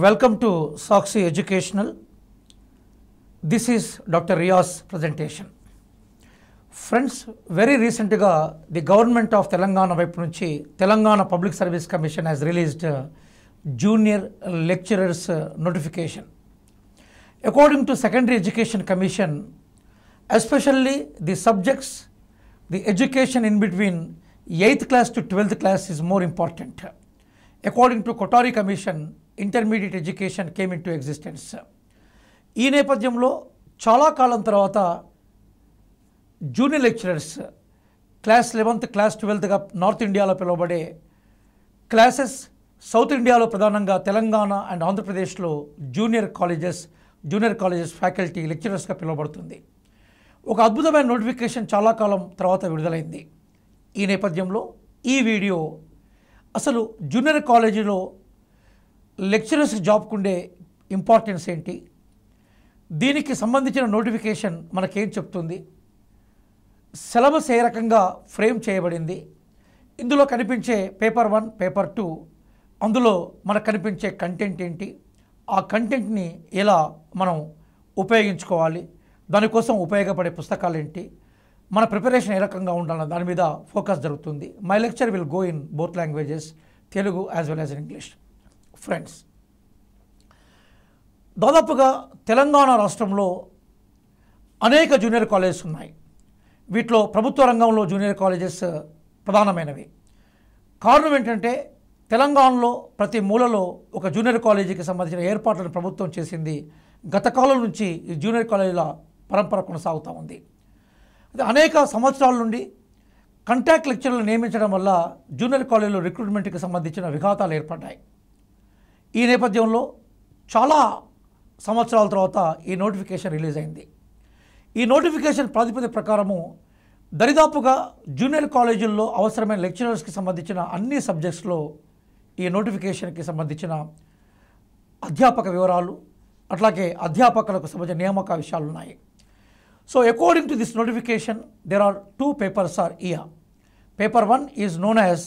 Welcome to Saksi Educational. This is Dr. Riaz presentation. Friends, very recently the government of Telangana వైపు నుంచి Telangana Public Service Commission has released junior lecturers notification. According to Secondary Education Commission, especially the subjects, the education in between 8th class to 12th class is more important. According to Kothari Commission, intermediate education came into existence. ఈ నేపథ్యంలో చాలా కాలం తర్వాత junior lecturers class 11th class 12గా north ఇండియాలో పిలువబడే classes south ఇండియాలో ప్రధానంగా తెలంగాణ అండ్ ఆంధ్రప్రదేశ్లో జూనియర్ కాలేజెస్ ఫ్యాకల్టీ లెక్చరర్స్గా పిలువబడుతుంది. ఒక అద్భుతమైన నోటిఫికేషన్ చాలా కాలం తర్వాత విడుదలైంది. ఈ నేపథ్యంలో ఈ వీడియో అసలు జూనియర్ కాలేజీలో లెక్చరర్స్ జాబ్కుండే ఇంపార్టెన్స్ ఏంటి, దీనికి సంబంధించిన నోటిఫికేషన్ మనకేం చెప్తుంది, సిలబస్ ఏ రకంగా ఫ్రేమ్ చేయబడింది, ఇందులో కనిపించే పేపర్ 1 పేపర్ 2 అందులో మనకు కనిపించే కంటెంట్ ఏంటి, ఆ కంటెంట్ని ఎలా మనం ఉపయోగించుకోవాలి, దానికోసం ఉపయోగపడే పుస్తకాలు ఏంటి, మన ప్రిపరేషన్ ఏ రకంగా ఉండాలన్న దాని మీద ఫోకస్ జరుగుతుంది. My lecture will go in both languages, Telugu as well as in English. Friends, దాదాపుగా తెలంగాణ రాష్ట్రంలో అనేక జూనియర్ కాలేజెస్ ఉన్నాయి. వీటిలో ప్రభుత్వ రంగంలో జూనియర్ కాలేజెస్ ప్రధానమైనవి. కారణం ఏంటంటే తెలంగాణలో ప్రతి మూలలో ఒక జూనియర్ కాలేజీకి సంబంధించిన ఏర్పాట్లను ప్రభుత్వం చేసింది. గత కాలం నుంచి ఈ జూనియర్ కాలేజీల పరంపర కొనసాగుతూ ఉంది. అనేక సంవత్సరాల నుండి కాంట్రాక్ట్ లెక్చరర్లు నియమించడం వల్ల జూనియర్ కాలేజీలో రిక్రూట్మెంట్కి సంబంధించిన విఘాతాలు ఏర్పడ్డాయి. ఈ నేపథ్యంలో చాలా సంవత్సరాల తర్వాత ఈ నోటిఫికేషన్ రిలీజ్ అయింది. ఈ నోటిఫికేషన్ ప్రాతిపదిక ప్రకారము దరిదాపుగా జూనియర్ కాలేజీల్లో అవసరమైన లెక్చరర్స్కి సంబంధించిన అన్ని సబ్జెక్ట్స్లో ఈ నోటిఫికేషన్కి సంబంధించిన అధ్యాపక వివరాలు, అట్లాగే అధ్యాపకులకు సంబంధించిన నియామక విషయాలు ఉన్నాయి. So according to this notification there are 2 papers are here. Paper 1 is known as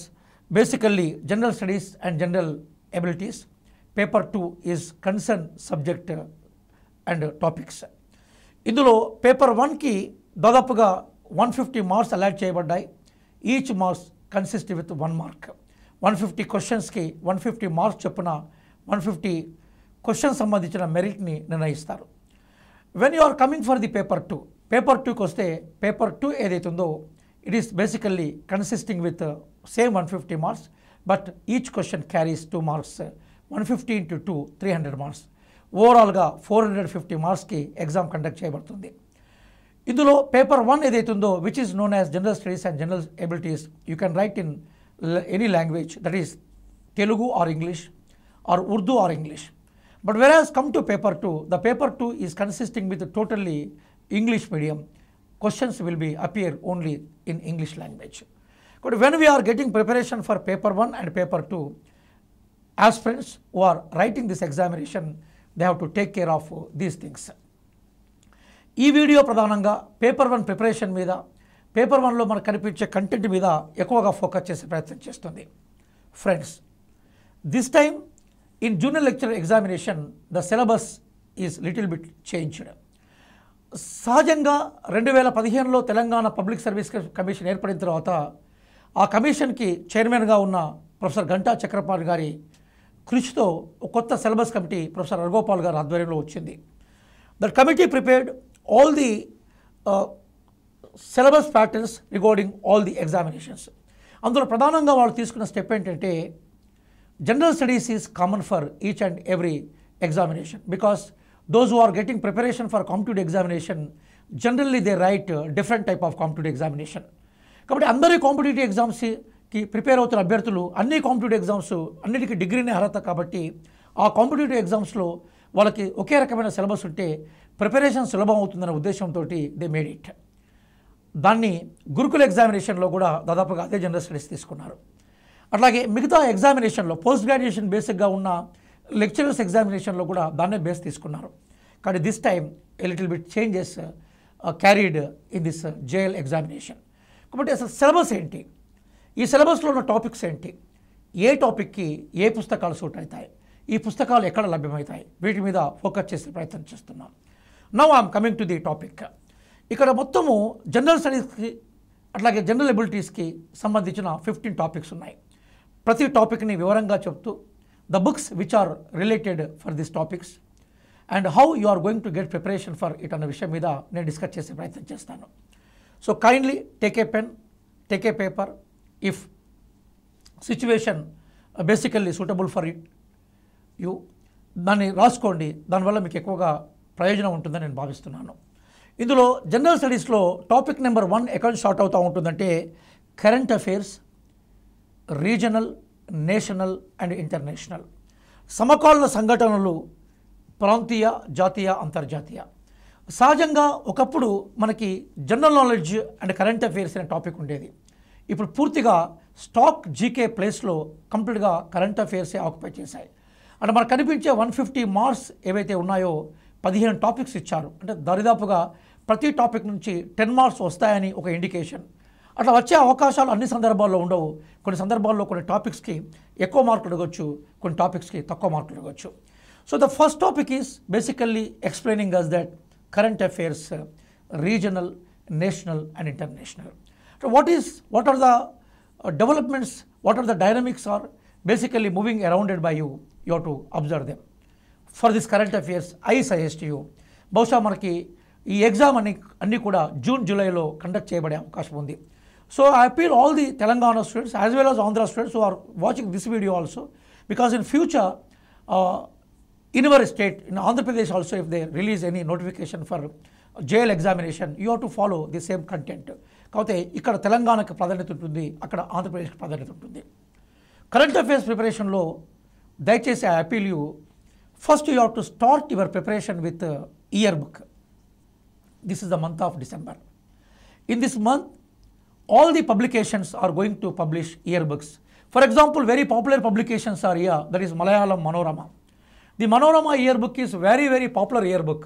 basically general studies and general abilities. Paper 2 is concern subject and topics. ఇందులో పేపర్ 1కి దాదాపుగా 150 మార్క్స్ అలాట్ చేయబడ్డాయి. Each marks consist with 1 mark. 150 క్వశ్చన్స్కి 150 marks చొప్పున 150 questions సంబంధించిన మెరిట్ని నిర్ణయిస్తారు. When you are coming for the paper 2, paper 2కి వస్తే పేపర్ 2 ఏదైతుందో it is basically consisting with same 150 marks, but each question carries 2 marks. 150 into 2 300 marks. ఓవరాల్గా 450 మార్క్స్కి ఎగ్జామ్ కండక్ట్ చేయబడుతుంది. ఇందులో పేపర్ 1 ఏదైతుందో which is known as general studies and general abilities, you can write in any language, that is Telugu or English or Urdu or English. But whereas come to paper 2, the paper 2 is consisting with totally English medium. Questions will be appear only in English language. But when we are getting preparation for paper 1 and paper 2, aspirants who are writing this examination, they have to take care of these things. ఈ video ప్రధానంగా paper 1 preparation మీద, paper 1లో మనకు కనిపించే content మీద ఎక్కువగా focus చేసే ప్రయత్నం చేస్తుంది. Friends, this time in junior lecturer examination the syllabus is little bit changed. సహజంగా 2015లో తెలంగాణ పబ్లిక్ సర్వీస్ కమిషన్ ఏర్పడిన తర్వాత ఆ కమిషన్కి చైర్మన్గా ఉన్న ప్రొఫెసర్ గంటా చక్రపాణి గారి కృషితో ఒక కొత్త సిలబస్ కమిటీ ప్రొఫెసర్ రఘుగోపాల్ గారి ఆధ్వర్యంలో వచ్చింది. That committee prepared all the syllabus patterns regarding all the examinations. అందులో ప్రధానంగా వాళ్ళు తీసుకున్న స్టెప్ ఏంటంటే general studies is common for each and every examination, because those who are getting preparation for competitive examination generally they write different type of competitive examination. కాబట్టి అందరి competitive ఎగ్జామ్స్కి prepare అవుతున్న అభ్యర్థులు అన్ని కాంపిటేటివ్ ఎగ్జామ్స్ అన్నిటికీ డిగ్రీనే అర్హత కాబట్టి ఆ కాంపిటేటివ్ ఎగ్జామ్స్లో వాళ్ళకి ఒకే రకమైన సిలబస్ ఉంటే ప్రిపరేషన్ సులభం అవుతుందనే ఉద్దేశంతో దే మేడ్ ఇట్. దాన్ని గురుకుల ఎగ్జామినేషన్లో కూడా దాదాపుగా అదే జనరల్ స్టడీస్ తీసుకున్నారు. అట్లాగే మిగతా ఎగ్జామినేషన్లో పోస్ట్ గ్రాడ్యుయేషన్ బేసిక్గా ఉన్న లెక్చరర్స్ ఎగ్జామినేషన్లో కూడా దాన్నే బేస్ తీసుకున్నారు. కానీ this time a little bit changes carried in this JL examination. కాబట్టి అసలు సిలబస్ ఏంటి, ఈ సిలబస్లో ఉన్న టాపిక్స్ ఏంటి, ఏ టాపిక్కి ఏ పుస్తకాలు సూట్ అవుతాయి, ఈ పుస్తకాలు ఎక్కడ లభ్యమవుతాయి, వీటి మీద ఫోకస్ చేసే ప్రయత్నం చేస్తున్నాం. Now I'm coming to the topic. ఇక్కడ మొత్తము జనరల్ స్టడీస్కి అట్లాగే జనరల్ ఎబిలిటీస్కి సంబంధించిన 15 టాపిక్స్ ఉన్నాయి. ప్రతి టాపిక్ని వివరంగా చెప్తూ the books which are related for this topics and how you are going to get preparation for it అన్న విషయం మీద నేను డిస్కస్ చేసే ప్రయత్నం చేస్తాను. So kindly take a pen, take a paper if situation basically suitable for it you, దాన్ని రాసుకోండి. దానివల్ల మీకు ఎక్కువగా ప్రయోజనం ఉంటుందని నేను భావిస్తున్నాను. ఇందులో జనరల్ స్టడీస్లో టాపిక్ నెంబర్ 1 ఎక్కడ స్టార్ట్ అవుతూ ఉంటుందంటే current affairs, regional, national and international. సమకాలీన సంఘటనలు, ప్రాంతీయ, జాతీయ, అంతర్జాతీయ. సహజంగా ఒకప్పుడు మనకి general knowledge and current affairs అనే టాపిక్ ఉండేది. ఇప్పుడు పూర్తిగా స్టాక్ జీకే ప్లేస్లో కంప్లీట్గా కరెంట్ అఫైర్సే ఆక్యుపై చేశాయి. అంటే మనకు కనిపించే 150 మార్క్స్ ఏవైతే ఉన్నాయో 15 టాపిక్స్ ఇచ్చారు. అంటే దరిదాపుగా ప్రతి టాపిక్ నుంచి 10 మార్క్స్ వస్తాయని ఒక ఇండికేషన్. అట్లా వచ్చే అవకాశాలు అన్ని సందర్భాల్లో ఉండవు. కొన్ని సందర్భాల్లో కొన్ని టాపిక్స్కి ఎక్కువ మార్కులు అడగొచ్చు, కొన్ని టాపిక్స్కి తక్కువ మార్కులు అడగొచ్చు. So the first topic is basically explaining us that current affairs, regional, national and international. So what are the developments, what are the dynamics are basically moving around by you have to observe them. For this current affairs, I suggest you, బహుశా మనకి ఈ exam అన్నీ కూడా June జూలైలో conduct చేయబడే అవకాశం ఉంది. So I appeal all the Telangana students as well as Andhra students who are watching this video also, because in future in our state, in Andhra Pradesh also, if they release any notification for JL examination, you have to follow the same content. కాకపోతే ఇక్కడ తెలంగాణకు ప్రాధాన్యత ఉంటుంది, అక్కడ ఆంధ్రప్రదేశ్కి ప్రాధాన్యత ఉంటుంది. Current affairs ప్రిపరేషన్లో దయచేసి I appeal you, first you have to start your preparation with ear book. This is the month of December. In this month all the publications are going to publish yearbooks. For example, very popular publications are here, that is Malayalam Manorama. The Manorama yearbook is very popular yearbook.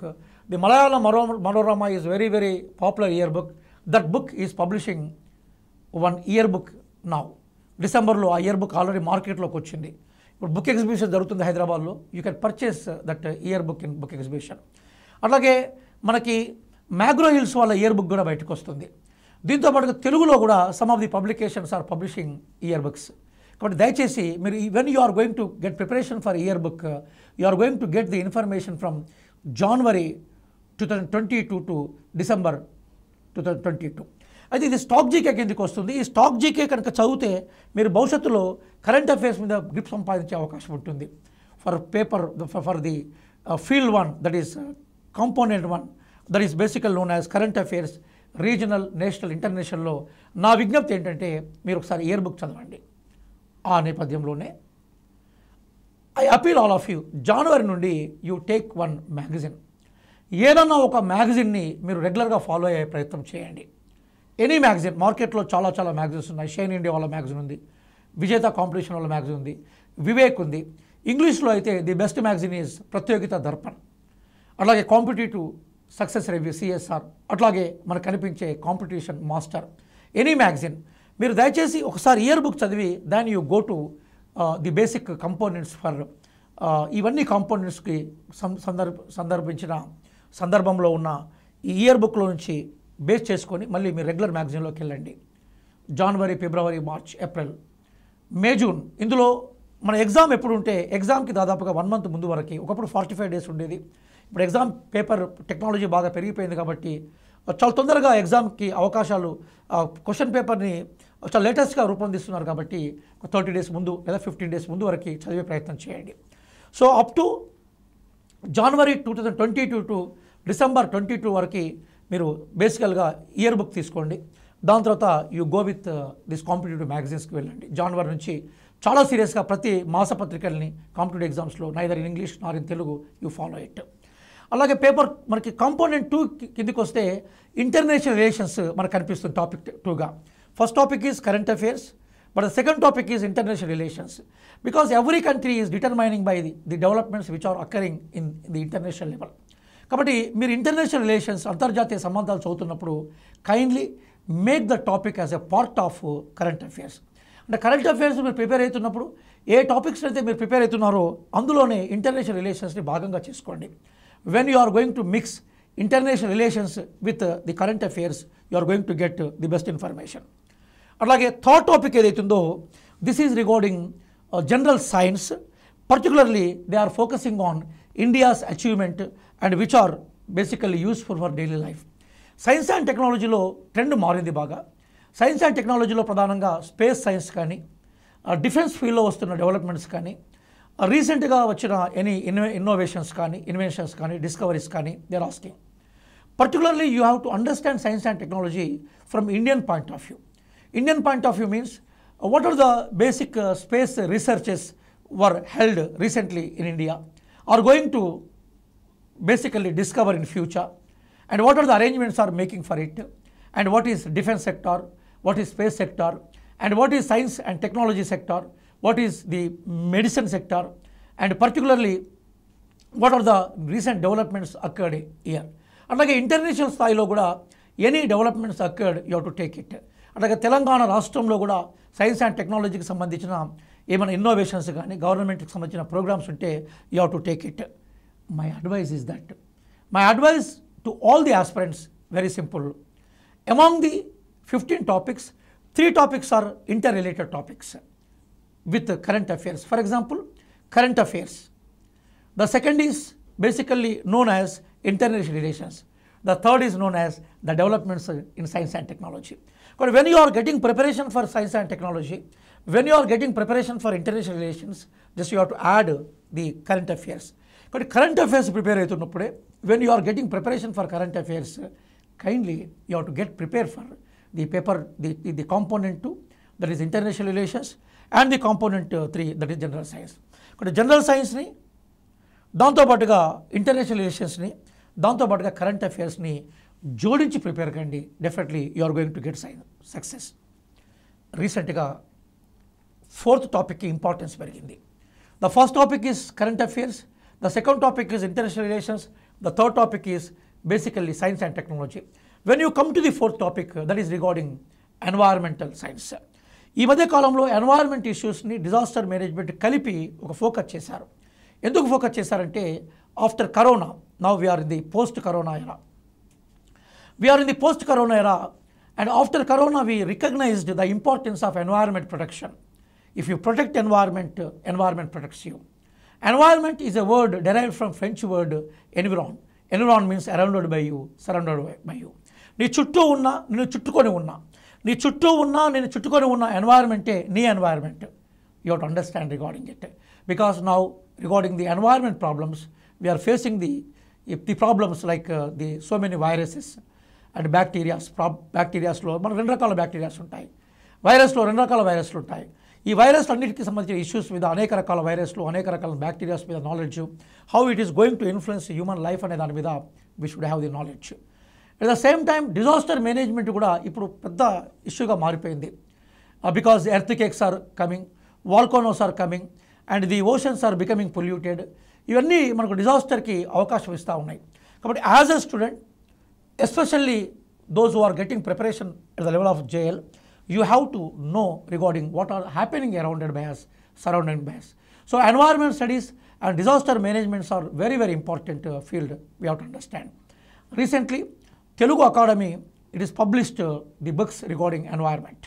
The Malayalam Manorama is very popular yearbook. That book is publishing one yearbook now. డిసెంబర్లో ఆ year book already మార్కెట్లోకి వచ్చింది. ఇప్పుడు book exhibition జరుగుతుంది హైదరాబాద్లో. You can purchase that year book in book exhibition. అలాగే మనకి McGraw Hills వాళ్ళ ఇయర్ బుక్ కూడా బయటకు వస్తుంది. దీంతో పాటుగా తెలుగులో కూడా some of the publications are publishing year books. కాబట్టి దయచేసి మీరు when you are going to get preparation for year book, you are going to get the information from January 2022 to December 2022. అయితే ఇది స్టాక్ జీకే కిందకి వస్తుంది. ఈ stock GK కనుక చదివితే మీరు భవిష్యత్తులో కరెంట్ అఫైర్స్ మీద గ్రిప్ సంపాదించే అవకాశం ఉంటుంది. For paper for the field 1, that is component 1, that is basically known as current affairs, regional, national, ఇంటర్నేషనల్లో నా విజ్ఞప్తి ఏంటంటే మీరు ఒకసారి ఇయర్ బుక్ చదవండి. ఆ నేపథ్యంలోనే I appeal all of you, జనవరి నుండి యూ టేక్ వన్ మ్యాగజైన్. ఏదన్నా ఒక మ్యాగజైన్ని మీరు రెగ్యులర్గా ఫాలో అయ్యే ప్రయత్నం చేయండి. ఎనీ మ్యాగజైన్, మార్కెట్లో చాలా మ్యాగజైన్స్ ఉన్నాయి. షైన్ ఇండియా వాళ్ళ మ్యాగజైన్ ఉంది, విజేత కాంపిటీషన్ వాళ్ళ మ్యాగజైన్ ఉంది, వివేక్ ఉంది. ఇంగ్లీష్లో అయితే the best magazine is Pratiyogita Darpan. అలాగే కాంపిటేటివ్ సక్సెస్ రివ్యూ CSR, అట్లాగే మనకు కనిపించే కాంపిటీషన్ మాస్టర్. ఎనీ మ్యాగజైన్ మీరు దయచేసి ఒకసారి ఇయర్ బుక్ చదివి than you go to the basic components for ఇవన్నీ కాంపోనెంట్స్కి సందర్భించిన సందర్భంలో ఉన్న ఈ ఇయర్ బుక్లో నుంచి బేస్ చేసుకొని మళ్ళీ మీరు రెగ్యులర్ మ్యాగజైన్లోకి వెళ్ళండి. జనవరి, ఫిబ్రవరి, మార్చ్, ఏప్రిల్, మే, జూన్. ఇందులో మన ఎగ్జామ్ ఎప్పుడు ఉంటే ఎగ్జామ్కి దాదాపుగా 1 month ముందు వరకు, ఒకప్పుడు 45 days ఉండేది. ఇప్పుడు ఎగ్జామ్ పేపర్ టెక్నాలజీ బాగా పెరిగిపోయింది కాబట్టి చాలా తొందరగా ఎగ్జామ్కి అవకాశాలు, క్వశ్చన్ పేపర్ని చాలా లేటెస్ట్గా రూపొందిస్తున్నారు కాబట్టి 30 days ముందు లేదా 15 days ముందు వరకు చదివే ప్రయత్నం చేయండి. So up to January 2022 to December 22 వరకు మీరు బేసికల్గా ఇయర్ బుక్ తీసుకోండి. దాని తర్వాత you go with this competitive మ్యాగజైన్స్కి వెళ్ళండి. జనవరి నుంచి చాలా సీరియస్గా ప్రతి మాసపత్రికల్ని కాంపిటేటివ్ ఎగ్జామ్స్లో neither in English nor in Telugu you follow it. అలాగే పేపర్ మనకి కాంపోనెంట్ 2 కిందకి వస్తే ఇంటర్నేషనల్ రిలేషన్స్ మనకు కనిపిస్తుంది టాపిక్ 2గా. First topic is current affairs, but the second topic is international relations. Because every country is determining by the developments which are occurring in the international level. కాబట్టి మీరు international relations, అంతర్జాతీయ సంబంధాలు చదువుతున్నప్పుడు kindly make the topic as a part of current affairs. అంటే current affairs మీరు prepare అవుతున్నప్పుడు ఏ topics అయితే మీరు ప్రిపేర్ అవుతున్నారో అందులోనే ఇంటర్నేషనల్ రిలేషన్స్ని భాగంగా చేసుకోండి. When you are going to mix international relations with the current affairs you are going to get the best information. అలాగే థర్డ్ టాపిక్ ఏదైతుందో this is regarding general science, particularly they are focusing on India's achievement and which are basically useful for daily life. Science and టెక్నాలజీలో trend మారింది బాగా. Science and టెక్నాలజీలో ప్రధానంగా space science కానీ, defence ఫీల్డ్లో వస్తున్న డెవలప్మెంట్స్ కానీ, రీసెంట్గా వచ్చిన ఎనీ ఇన్నోవేషన్స్ కానీ, డిస్కవరీస్ కానీ they are asking. Particularly you have to understand science and technology from Indian point of view. Indian point of view means what are the basic space researches were held recently in India, are going to basically discover in future, and what are the arrangements are making for it, and what is defense sector, what is space sector, and what is science and technology sector, what is the medicine sector, and particularly what are the recent developments occurred here. అలాగే international స్థాయిలో కూడా any developments occurred you have to take it. అలాగే తెలంగాణ రాష్ట్రంలో కూడా science and టెక్నాలజీకి సంబంధించిన ఏమైనా innovations కానీ గవర్నమెంట్కి సంబంధించిన ప్రోగ్రామ్స్ ఉంటే you have to take it. My advice is that, my advice to all the aspirants very simple. Among the 15 topics 3 topics are inter related topics with current affairs. For example current affairs. The second is basically known as international relations. The third is known as the developments in science and technology. But when you are getting preparation for science and technology, when you are getting preparation for international relations, just you have to add the current affairs. But current affairs prepare aitunnappude, when you are getting preparation for current affairs, kindly you have to get prepared for the paper, the component 2, that is international relations, and the component 3, that is general science. But general science ni దాంతోపాటుగా international రిలేషన్స్ని, దాంతోపాటుగా current అఫేర్స్ని జోడించి prepare కండి. Definitely you are going to get success. రీసెంట్గా 4th టాపిక్కి importance పెరిగింది. The first topic is current affairs, the second topic is international relations, the third topic is basically science and technology. When you come to the 4th topic, that is regarding environmental science. ఈ మధ్య కాలంలో environment ఇష్యూస్ని disaster management కలిపి ఒక focus చేశారు. ఎందుకు focus చేశారంటే after corona, now we're in the post corona era. We're in the post corona era and after corona we recognized the importance of environment protection. If you protect environment, environment protects you. Environment is a word derived from French word environ. Environ means surrounded by you, surrounded by you. నీ చుట్టూ ఉన్న, నేను చుట్టుకొని ఉన్నా, నీ చుట్టూ ఉన్న, నేను చుట్టుకొని ఉన్న ఎన్వైర్మెంటే నీ environment. You have to understand regarding it. Because now regarding the environment problems, we are facing the problems like the so many viruses and బ్యాక్టీరియాస్లో మనకు 2 రకాల బ్యాక్టీరియాస్ ఉంటాయి. వైరస్లో 2 రకాల వైరస్లు ఉంటాయి. ఈ వైరస్ అన్నిటికీ సంబంధించిన ఇష్యూస్ మీద, అనేక రకాల వైరస్లు, అనేక రకాల బ్యాక్టీరియాస్ మీద knowledge, how it is going to influence human life అనే దాని మీద we should have the knowledge. At the same time disaster management కూడా ఇప్పుడు పెద్ద ఇష్యూగా మారిపోయింది. Because earthquakes are coming, volcanoes are coming, and the oceans are becoming polluted. ఇవన్నీ మనకు డిజాస్టర్కి అవకాశం ఇస్తూ ఉన్నాయి. కాబట్టి as a student, especially those who are getting preparation at the level of JL, you have to no regarding what are happening arounded by us, surrounded by us. So environment studies and disaster managements are very very important field. We have to understand. Recently Telugu academy it is published the books regarding environment.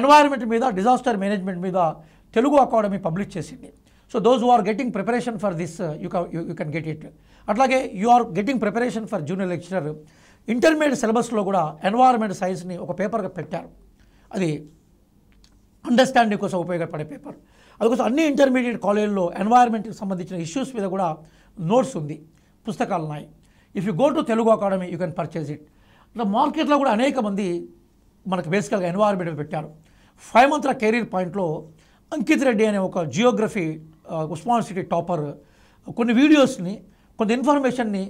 Environment మీద, disaster management మీద Telugu academy publish చేసింది. So those who are getting preparation for this you can get it. అట్లాగే you are getting preparation for junior lecturer, intermediate సిలబస్లో కూడా environment సైన్స్ని ఒక పేపర్గా పెట్టారు. అది understanding కోసం ఉపయోగపడే పేపర్. అందుకోసం అన్ని ఇంటర్మీడియట్ కాలేజీల్లో ఎన్వైర్మెంట్కి సంబంధించిన ఇష్యూస్ మీద కూడా నోట్స్ ఉంది, పుస్తకాలు ఉన్నాయి. If you go to Telugu academy you can purchase it. ఇట్లా మార్కెట్లో కూడా అనేక మంది మనకు బేసికల్గా ఎన్వైర్మెంట్ పెట్టారు. 5 month కెరీర్ పాయింట్లో అంకిత్ రెడ్డి అనే ఒక జియోగ్రఫీ ఉస్మాన్ సిటీ టాపర్ కొన్ని వీడియోస్ని, కొంత ఇన్ఫర్మేషన్ని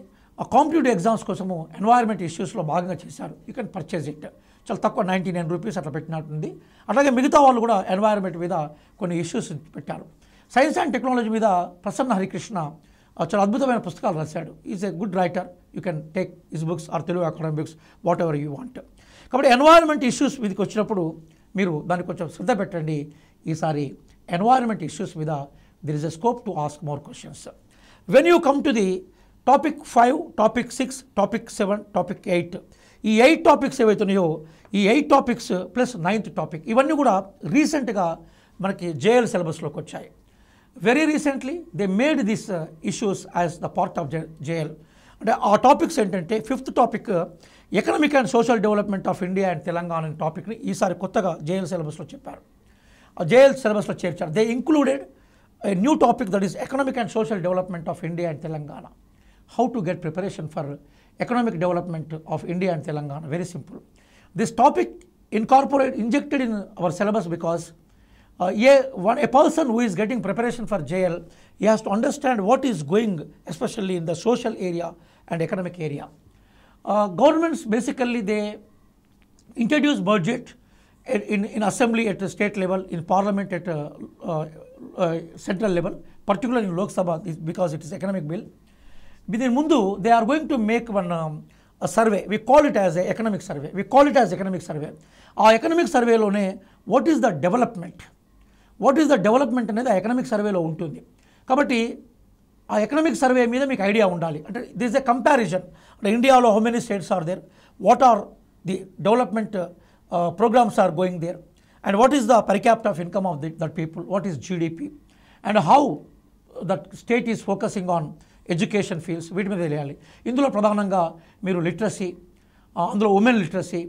కాంపిటేటివ్ ఎగ్జామ్స్ కోసము ఎన్వైర్మెంట్ ఇష్యూస్లో భాగంగా చేశారు. You can purchase it. చాలా తక్కువ 99 రూపీస్ అట్లా పెట్టినట్టుంది. అట్లాగే మిగతా వాళ్ళు కూడా ఎన్వైర్మెంట్ మీద కొన్ని ఇష్యూస్ పెట్టారు. సైన్స్ అండ్ టెక్నాలజీ మీద ప్రసన్న హరికృష్ణ చాలా అద్భుతమైన పుస్తకాలు రాశాడు. Is a good writer. You can take his books or Telugu academy books, whatever you want. కాబట్టి ఎన్వైర్మెంట్ ఇష్యూస్ మీదకి వచ్చినప్పుడు మీరు దానికి కొంచెం శ్రద్ధ పెట్టండి. ఈసారి ఎన్వైరన్మెంట్ ఇష్యూస్ మీద there is a scope to ask more questions. When you come to the topic 5, topic 6, topic 7, topic 8, ఈ 8 టాపిక్స్ ఏవైతున్నాయో ఈ 8 టాపిక్స్ ప్లస్ 9th టాపిక్ ఇవన్నీ కూడా రీసెంట్గా మనకి జేఎల్ సిలబస్లోకి వచ్చాయి. Very recently they made this issues as the part of JL. అంటే ఆ టాపిక్స్ ఏంటంటే 5th topic economic and social development of India and Telangana అనే టాపిక్ని ఈసారి కొత్తగా జేఎల్ సిలబస్లో చెప్పారు. ఆ జేఎల్ సిలబస్లో చేర్చారు. They included a new topic that is economic and social development of India and Telangana. How to get preparation for economic development of India and Telangana. Very simple. This topic injected in our syllabus because a person who is getting preparation for JL, he has to understand what is going, especially in the social area and economic area. Governments basically they introduce budget in assembly at the state level, in parliament at central level, particularly in Lok Sabha because it is economic bill. Within Mundu, they are going to make one a survey. We call it as a economic survey. Our economic survey lone what is the development? What is the development అనేది ఆ economic సర్వేలో ఉంటుంది. కాబట్టి ఆ economic survey మీద మీకు idea ఉండాలి. అంటే దిస్ ఇస్ ఎ కంపారిజన్. అంటే ఇండియాలో how many states are there, what are the development programs are going there, and what is the per capita of income of that people, what is GDP, and how that state is focusing on education fields. వీటి మీద తెలియాలి. ఇందులో ప్రధానంగా మీరు literacy, అందులో women literacy,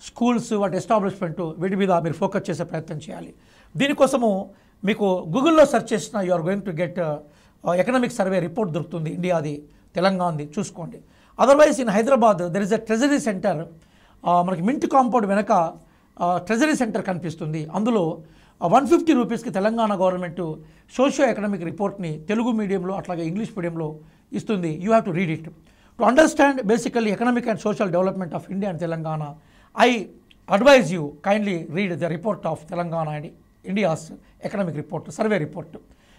schools వాటి establishment, వీటి మీద మీరు ఫోకస్ చేసే ప్రయత్నం చేయాలి. దీనికోసము మీకు గూగుల్లో సెర్చ్ చేసిన you are going to get economic survey report దొరుకుతుంది, ఇండియాది, తెలంగాణది, చూసుకోండి. Otherwise in Hyderabad there is a treasury centre, మనకి మింట్ కాంపౌండ్ వెనక ట్రెజరీ సెంటర్ కనిపిస్తుంది. అందులో 150 రూపీస్కి తెలంగాణ గవర్నమెంట్ సోషియో ఎకనామిక్ రిపోర్ట్ని తెలుగు మీడియంలో అట్లాగే ఇంగ్లీష్ మీడియంలో ఇస్తుంది. You have to read it to understand basically economic and social development of India and Telangana. I advise you kindly read the report of Telangana and India's economic report, survey report.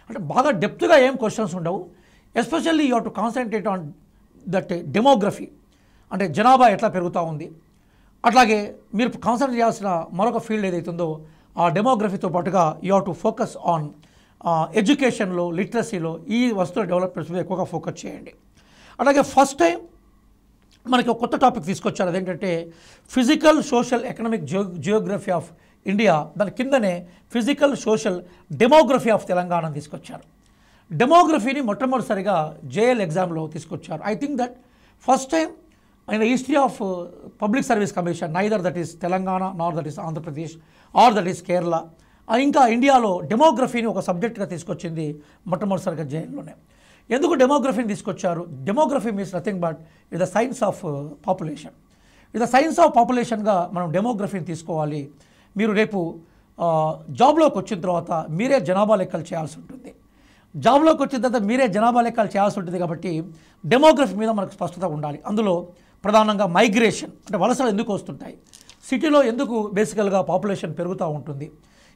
అంటే బాగా డెప్త్గా ఏం questions ఉండవు. Especially you have to concentrate on that demography, అంటే జనాభా ఎట్లా పెరుగుతూ ఉంది. అట్లాగే మీరు కాన్సన్ట్రేట్ చేయాల్సిన మరొక ఫీల్డ్ ఏదైతుందో ఆ డెమోగ్రఫీతో పాటుగా you have to focus on ఎడ్యుకేషన్లో, లిటరసీలో, ఈ వస్తువుల డెవలప్మెంట్స్ మీద ఎక్కువగా ఫోకస్ చేయండి. అలాగే ఫస్ట్ టైం మనకి ఒక కొత్త టాపిక్ తీసుకొచ్చారు. అదేంటంటే physical social economic Geography of India, దాని కిందనే physical social demography of Telangana తీసుకొచ్చారు. డెమోగ్రఫీని మొట్టమొదటిసారిగా జేఎల్ ఎగ్జామ్లో తీసుకొచ్చారు. I think that first time in the history of Public Service Commission, neither that is Telangana nor that is Andhra Pradesh or that is Kerala, ఇంకా ఇండియాలో డెమోగ్రఫీని ఒక సబ్జెక్ట్గా తీసుకొచ్చింది మొట్టమొదటిసారిగా జేఎల్లోనే. ఎందుకు డెమోగ్రఫీని తీసుకొచ్చారు? Demography means nothing but it the science of population. ఇది the science of పాపులేషన్గా మనం డెమోగ్రఫీని తీసుకోవాలి. మీరు రేపు జాబ్లోకి వచ్చిన తర్వాత మీరే జనాభా లెక్కలు చేయాల్సి ఉంటుంది. జాబ్లోకి వచ్చిన తర్వాత మీరే జనాభా లెక్కలు చేయాల్సి ఉంటుంది. కాబట్టి డెమోగ్రఫీ మీద మనకు స్పష్టత ఉండాలి. అందులో ప్రధానంగా మైగ్రేషన్, అంటే వలసలు ఎందుకు వస్తుంటాయి, సిటీలో ఎందుకు బేసికల్గా పాపులేషన్ పెరుగుతూ ఉంటుంది,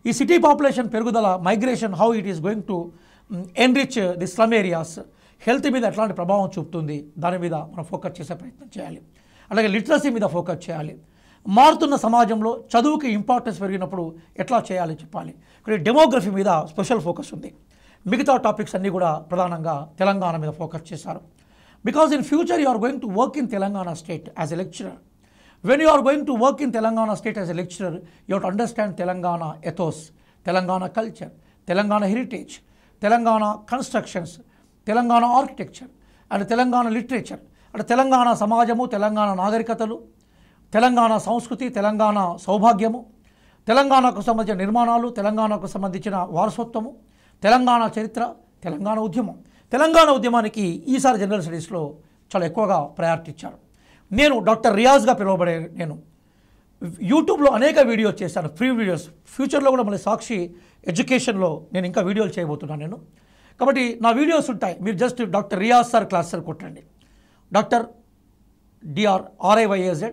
ఈ సిటీ పాపులేషన్ పెరుగుదల, migration, how it is going to enrich the slum areas, health మీద ఎట్లాంటి ప్రభావం చూపుతుంది, దాని మీద మనం ఫోకస్ చేసే ప్రయత్నం చేయాలి. అలాగే లిటరసీ మీద ఫోకస్ చేయాలి. మారుతున్న సమాజంలో చదువుకి ఇంపార్టెన్స్ పెరిగినప్పుడు ఎట్లా చేయాలి చెప్పాలి. ఇక్కడ డెమోగ్రఫీ మీద స్పెషల్ ఫోకస్ ఉంది. మిగతా టాపిక్స్ అన్నీ కూడా ప్రధానంగా తెలంగాణ మీద ఫోకస్ చేశారు. Because in future you are going to work in Telangana state as a lecturer. When you are going to work in Telangana state as a lecturer, you have to understand Telangana ethos, Telangana culture, Telangana heritage, Telangana constructions, Telangana architecture and Telangana literature. అంటే తెలంగాణ సమాజము, తెలంగాణ నాగరికతలు, తెలంగాణ సంస్కృతి, తెలంగాణ సౌభాగ్యము, తెలంగాణకు సంబంధించిన నిర్మాణాలు, తెలంగాణకు సంబంధించిన వారసత్వము, తెలంగాణ చరిత్ర, తెలంగాణ ఉద్యమం. తెలంగాణ ఉద్యమానికి ఈసారి జనరల్ స్టడీస్లో చాలా ఎక్కువగా ప్రయారిటీ ఇచ్చారు. నేను డాక్టర్ రియాజ్గా పిలువబడే నేను యూట్యూబ్లో అనేక వీడియోస్ చేశాను, ఫ్రీ వీడియోస్. ఫ్యూచర్లో కూడా మళ్ళీ సాక్షి ఎడ్యుకేషన్లో నేను ఇంకా వీడియోలు చేయబోతున్నాను నేను. కాబట్టి నా వీడియోస్ ఉంటాయి. మీరు just doctor Riyaz sir class sir కొట్టండి, doctor DRRIYAZ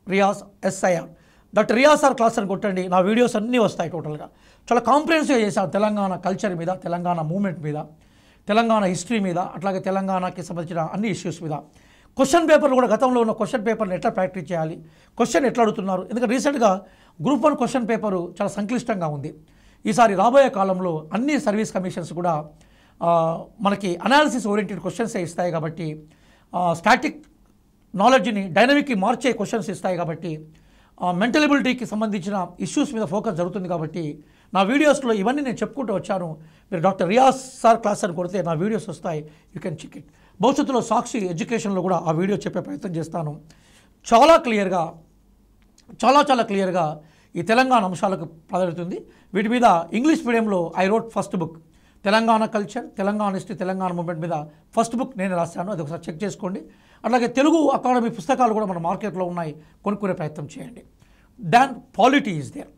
Riyaz SIR, doctor Riyaz sir class అని కొట్టండి, నా వీడియోస్ అన్నీ వస్తాయి. టోటల్గా చాలా కాంప్రహెన్సివ్గా చేశాను తెలంగాణ కల్చర్ మీద, తెలంగాణ మూమెంట్ మీద, తెలంగాణ హిస్టరీ మీద, అట్లాగే తెలంగాణకి సంబంధించిన అన్ని ఇష్యూస్ మీద. క్వశ్చన్ పేపర్లు కూడా గతంలో ఉన్న క్వశ్చన్ పేపర్ని ఎట్లా ప్రాక్టీస్ చేయాలి, క్వశ్చన్ ఎట్లా అడుగుతున్నారు. ఎందుకంటే రీసెంట్గా గ్రూప్ 1 క్వశ్చన్ పేపరు చాలా సంక్లిష్టంగా ఉంది. ఈసారి రాబోయే కాలంలో అన్ని సర్వీస్ కమిషన్స్ కూడా మనకి అనాలిసిస్ ఓరియంటెడ్ క్వశ్చన్స్ ఇస్తాయి కాబట్టి, స్టాటిక్ నాలెడ్జ్ని డైనమిక్కి మార్చే క్వశ్చన్స్ ఇస్తాయి కాబట్టి, మెంటల్ ఎబిలిటీకి సంబంధించిన ఇష్యూస్ మీద ఫోకస్ జరుగుతుంది కాబట్టి నా వీడియోస్లో ఇవన్నీ నేను చెప్పుకుంటూ వచ్చాను. మీరు డాక్టర్ రియాజ్ సార్ క్లాస్ అని కొడితే నా వీడియోస్ వస్తాయి, యూ కెన్ చెక్ ఇట్. భవిష్యత్తులో సాక్షి ఎడ్యుకేషన్లో కూడా ఆ వీడియో చెప్పే ప్రయత్నం చేస్తాను. చాలా క్లియర్గా ఈ తెలంగాణ అంశాలకు ప్రాధాన్యత ఉంది. వీటి మీద ఇంగ్లీష్ మీడియంలో I wrote first book, Telangana culture, Telangana history, Telangana movement మీద ఫస్ట్ బుక్ నేను రాశాను. అది ఒకసారి చెక్ చేసుకోండి. అట్లాగే తెలుగు అకాడమీ పుస్తకాలు కూడా మన మార్కెట్లో ఉన్నాయి, కొనుక్కునే ప్రయత్నం చేయండి. Then polity is there.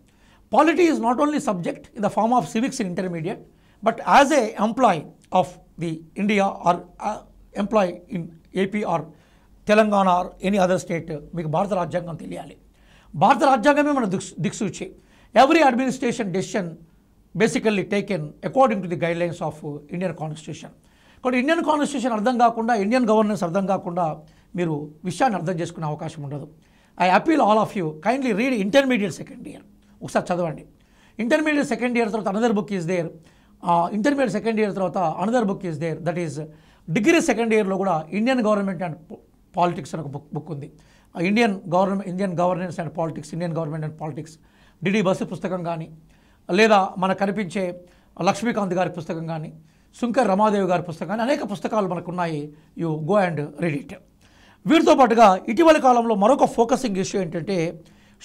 Polity is not only subject in the form of civics in intermediate, but as a employee of the India or employee in AP or Telangana or any other state, మీకు భారత రాజ్యాంగం తెలియాలి. భారత రాజ్యాంగమే మన దిక్సూచి. Every administration decision basically taken according to the guide lines of Indian constitution. కాబట్టి Indian constitution అర్థం కాకుండా, ఇండియన్ గవర్నెన్స్ అర్థం కాకుండా మీరు విషయాన్ని అర్థం చేసుకునే అవకాశం ఉండదు. I appeal all of you, kindly read intermediate second year. ఒకసారి చదవండి. ఇంటర్మీడియట్ సెకండ్ ఇయర్ తర్వాత another book is there. Intermediate second year తర్వాత another book is there, that is degree second ఇయర్లో కూడా ఇండియన్ గవర్నమెంట్ అండ్ పాలిటిక్స్ అని ఒక book ఉంది. Indian governance and politics, Indian government and politics, D D Basu పుస్తకం కానీ, లేదా మనకు కనిపించే లక్ష్మీకాంత్ గారి పుస్తకం కానీ, శుంకర్ రమాదేవి గారి పుస్తకం కానీ, అనేక పుస్తకాలు మనకు ఉన్నాయి. You go and read it. వీటితో పాటుగా ఇటీవల కాలంలో మరొక ఫోకసింగ్ ఇష్యూ ఏంటంటే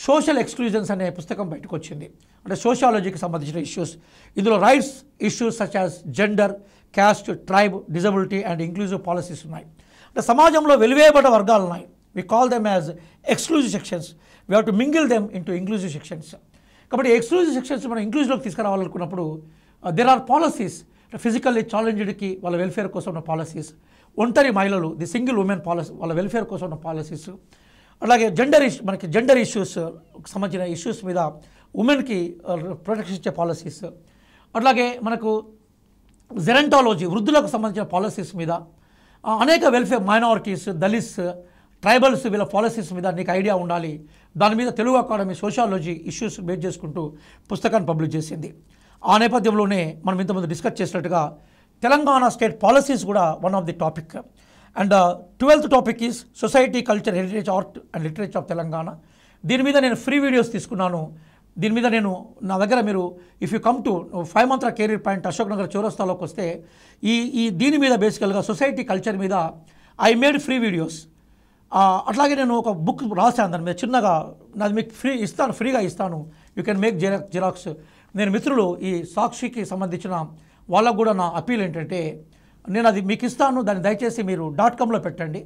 సోషల్ ఎక్స్క్లూజన్స్ అనే పుస్తకం బయటకు వచ్చింది. అంటే సోషాలజీకి సంబంధించిన ఇష్యూస్. ఇందులో rights issues such as gender, caste, tribe, disability and inclusive policies ఉన్నాయి. అంటే సమాజంలో వెలివేయబడ్డ వర్గాలు ఉన్నాయి. We call them as exclusive sections. We have to mingle them into inclusive sections. కాబట్టి ఎక్స్క్లూజివ్ సెక్షన్స్ మనం ఇంక్లూజివ్లోకి తీసుకురావాలనుకున్నప్పుడు దెర్ ఆర్ పాలసీస్. ఫిజికల్లీ ఛాలెంజ్డ్కి వాళ్ళ వెల్ఫేర్ కోసం ఉన్న పాలసీస్, ఒంటరి మహిళలు, ది సింగిల్ ఉమెన్ పాలసీ, వాళ్ళ వెల్ఫేర్ కోసం ఉన్న పాలసీస్, అలాగే జెండర్ ఇష్యూస్ సంబంధించిన ఇష్యూస్ మీద ఉమెన్కి ప్రొటెక్షన్ ఇచ్చే పాలసీస్, అట్లాగే మనకు జెరంటాలజీ, వృద్ధులకు సంబంధించిన పాలసీస్ మీద, అనేక వెల్ఫేర్ మైనారిటీస్, దళిత్స్, ట్రైబల్స్, వీళ్ళ పాలసీస్ మీద నీకు ఐడియా ఉండాలి. దాని మీద Telugu academy sociology issues base చేసుకుంటూ పుస్తకాన్ని పబ్లిష్ చేసింది. ఆ నేపథ్యంలోనే మనం ఇంతకుముందు డిస్కస్ చేసినట్టుగా తెలంగాణ స్టేట్ పాలసీస్ కూడా one of the topic. And 12th topic is society, culture, heritage, art and literature of Telangana. దీని మీద నేను ఫ్రీ వీడియోస్ తీసుకున్నాను. దీని మీద నేను నా దగ్గర మీరు if you come to 5 Mantra career point Ashok Nagar చౌరస్తాలోకి వస్తే దీని మీద బేసికల్గా సొసైటీ కల్చర్ మీద ఐ మేడ్ ఫ్రీ వీడియోస్. అట్లాగే నేను ఒక బుక్ రాశాను దాని మీద చిన్నగా, నాది మీకు ఫ్రీగా ఇస్తాను. You can make xerox. నేను మిత్రులు ఈ సాక్షికి సంబంధించిన వాళ్ళకు కూడా నా అపీల్ ఏంటంటే, నేను అది మీకు ఇస్తాను, దాన్ని దయచేసి మీరు .comలో పెట్టండి.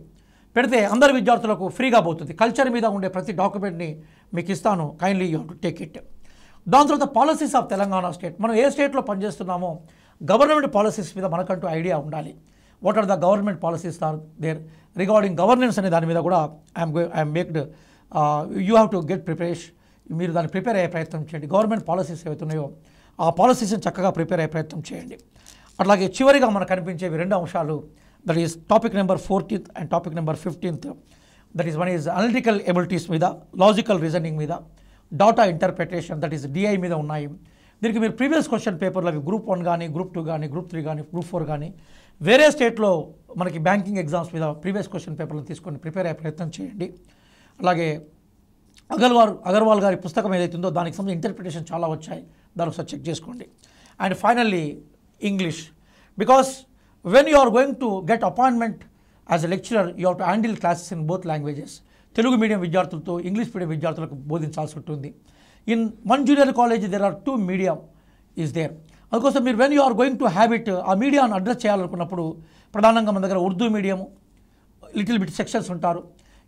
పెడితే అందరి విద్యార్థులకు ఫ్రీగా పోతుంది. కల్చర్ మీద ఉండే ప్రతి డాక్యుమెంట్ని మీకు ఇస్తాను, kindly you have to take it. దాని తర్వాత పాలసీస్ ఆఫ్ తెలంగాణ స్టేట్. మనం ఏ స్టేట్లో పనిచేస్తున్నామో గవర్నమెంట్ పాలసీస్ మీద మనకంటూ ఐడియా ఉండాలి. What are the government policies are there regarding governance అనే దాని మీద కూడా I'm maked you have to get preparation. మీరు దాన్ని ప్రిపేర్ అయ్యే ప్రయత్నం చేయండి. గవర్నమెంట్ పాలసీస్ ఏవైతున్నాయో ఆ పాలసీస్ని చక్కగా ప్రిపేర్ అయ్యే ప్రయత్నం చేయండి. అట్లాగే చివరిగా మనకు కనిపించేవి 2 అంశాలు, that is topic number 14th and topic number 15th. That is one is analytical abilities మీద, లాజికల్ రీజనింగ్ మీద, data interpretation that is DI మీద ఉన్నాయి. దీనికి మీరు ప్రీవియస్ క్వశ్చన్ పేపర్లు అవి Group 1 కానీ, Group 2 కానీ, Group 3 కానీ, Group 4 కానీ, వేరే స్టేట్లో మనకి బ్యాంకింగ్ ఎగ్జామ్స్ మీద ప్రీవియస్ క్వశ్చన్ పేపర్లు తీసుకొని ప్రిపేర్ అయ్యే ప్రయత్నం చేయండి. అలాగే అగర్వాల్ గారి పుస్తకం ఏదైతుందో దానికి సంబంధించి ఇంటర్ప్రిటేషన్ చాలా వచ్చాయి, దాన్ని ఒకసారి చెక్ చేసుకోండి. And finally English, because when you are going to get appointment as a lecturer you have to handle classes in both languages. Telugu medium విద్యార్థులతో ఇంగ్లీష్ మీడియం విద్యార్థులకు బోధించాల్సి ఉంటుంది. In one junior college there are 2 medium is there. అందుకోసం మీరు when you are going to have it, ఆ మీడియాను address చేయాలనుకున్నప్పుడు ప్రధానంగా మన దగ్గర Urdu medium, little bit sections ఉంటారు.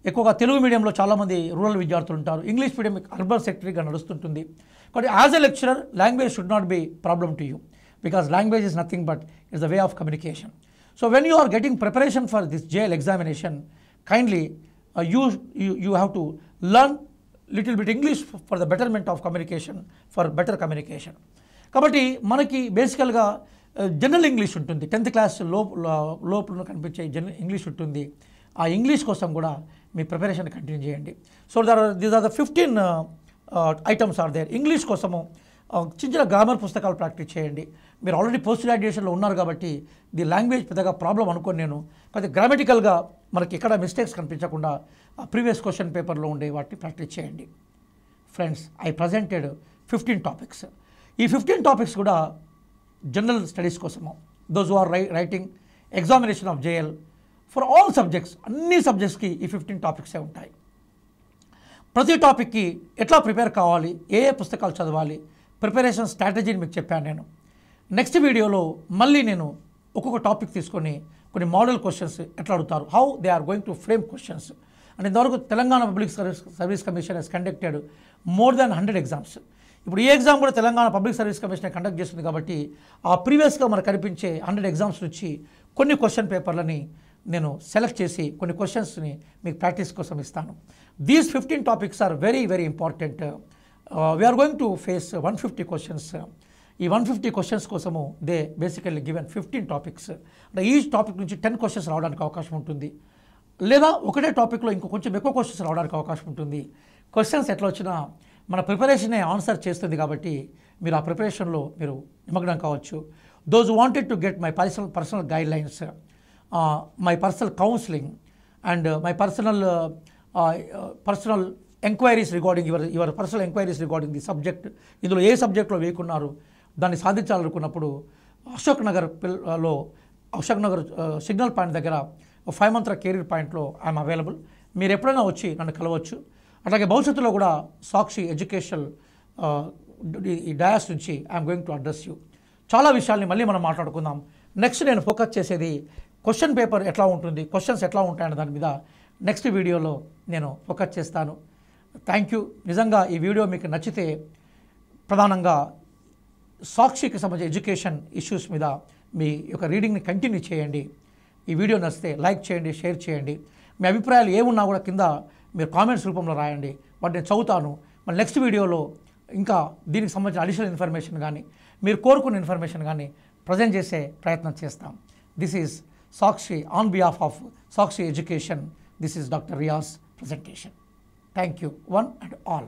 ఎక్కువగా తెలుగు మీడియంలో చాలామంది రూరల్ విద్యార్థులు ఉంటారు. ఇంగ్లీష్ మీడియం అర్బన్ సెక్టరీగా నడుస్తుంటుంది. కాబట్టి as a lecturer language should not be problem to you, because language is nothing but it's the way of communication. So when you are getting preparation for this JL examination, kindly you have to learn little bit English for the betterment of communication, for better communication. కాబట్టి మనకి బేసికల్గా general English ఉంటుంది, 10th class లోపల కనిపించే general English ఉంటుంది. ఆ English కోసం కూడా మీ ప్రిపరేషన్ కంటిన్యూ చేయండి. So these are the 15 items are there. English కోసము చిన్న చిన్న గ్రామర్ పుస్తకాలు ప్రాక్టీస్ చేయండి. మీరు ఆల్రెడీ పోస్ట్ గ్రాడ్యుయేషన్లో ఉన్నారు కాబట్టి ది లాంగ్వేజ్ పెద్దగా ప్రాబ్లం అనుకోని నేను, కాకపోతే గ్రామటికల్గా మనకి ఎక్కడ మిస్టేక్స్ కనిపించకుండా ప్రీవియస్ క్వశ్చన్ పేపర్లో ఉండే వాటిని ప్రాక్టీస్ చేయండి. Friends, I presented 15 topics. ఈ 15 టాపిక్స్ కూడా జనరల్ స్టడీస్ కోసము, those who are writing examination of JL for all subjects, అన్ని సబ్జెక్ట్స్కి ఈ 15 టాపిక్సే ఉంటాయి. ప్రతి టాపిక్కి ఎట్లా ప్రిపేర్ కావాలి, ఏ పుస్తకాలు చదవాలి, ప్రిపరేషన్ స్ట్రాటజీని మీకు చెప్పాను నేను. నెక్స్ట్ వీడియోలో మళ్ళీ నేను ఒక్కొక్క టాపిక్ తీసుకొని కొన్ని మోడల్ క్వశ్చన్స్ ఎట్లా అడుగుతారు, how they are going to frame questions. And ఇంతవరకు Telangana public service commission has conducted more than 100 exams. ఇప్పుడు ఈ ఎగ్జామ్ కూడా Telangana public service commission conduct చేస్తుంది కాబట్టి ఆ ప్రీవియస్గా మనకు కనిపించే 100 ఎగ్జామ్స్ నుంచి కొన్ని క్వశ్చన్ పేపర్లని నేను సెలెక్ట్ చేసి కొన్ని క్వశ్చన్స్ని మీకు ప్రాక్టీస్ కోసం ఇస్తాను. These 15 topics are very very important. We are going to face 150 questions. ఈ 150 క్వశ్చన్స్ కోసము దే బేసికల్లీ గివెన్ 15 టాపిక్స్. అంటే ఈ టాపిక్ నుంచి 10 క్వశ్చన్స్ రావడానికి అవకాశం ఉంటుంది, లేదా ఒకటే టాపిక్లో ఇంకో కొంచెం ఎక్కువ క్వశ్చన్స్ రావడానికి అవకాశం ఉంటుంది. క్వశ్చన్స్ ఎట్లా వచ్చినా మన ప్రిపరేషనే ఆన్సర్ చేస్తుంది కాబట్టి మీరు ఆ ప్రిపరేషన్లో మీరు నిమగ్నం కావచ్చు. Those wanted to get my personal guide lines, my personal counselling and my personal enquiries regarding your personal enquiries regarding the subject. ఇందులో ఏ సబ్జెక్ట్లో వేయకున్నారు దాన్ని సాధించాలనుకున్నప్పుడు అశోక్ నగర్ సిగ్నల్ పాయింట్ దగ్గర 5 మంత్ర కెరీర్ పాయింట్లో ఐఎమ్ అవైలబుల్. మీరు ఎప్పుడైనా వచ్చి నన్ను కలవచ్చు. అలాగే భవిష్యత్తులో కూడా సాక్షి ఎడ్యుకేషన్ ఈ డయాస్ నుంచి I'm going to address you. చాలా విషయాల్ని మళ్ళీ మనం మాట్లాడుకుందాం. నెక్స్ట్ నేను ఫోకస్ చేసేది క్వశ్చన్ పేపర్ ఎట్లా ఉంటుంది, క్వశ్చన్స్ ఎట్లా ఉంటాయనే దాని మీద నెక్స్ట్ వీడియోలో నేను ఫోకస్ చేస్తాను. Thank you. నిజంగా ఈ వీడియో మీకు నచ్చితే ప్రధానంగా సాక్షికి సంబంధించిన ఎడ్యుకేషన్ ఇష్యూస్ మీద మీ యొక్క రీడింగ్ని కంటిన్యూ చేయండి. ఈ వీడియో నచ్చితే లైక్ చేయండి, షేర్ చేయండి. మీ అభిప్రాయాలు ఏమున్నా కూడా కింద మీరు కామెంట్స్ రూపంలో రాయండి, వాటిని నేను చదువుతాను. మళ్ళీ నెక్స్ట్ వీడియోలో ఇంకా దీనికి సంబంధించిన అడిషనల్ ఇన్ఫర్మేషన్ కానీ మీరు కోరుకున్న ఇన్ఫర్మేషన్ కానీ ప్రజెంట్ చేసే ప్రయత్నం చేస్తాం. This is Sakshi on behalf of Sakshi education. This is Dr. Riaz presentation. Thank you, one and all.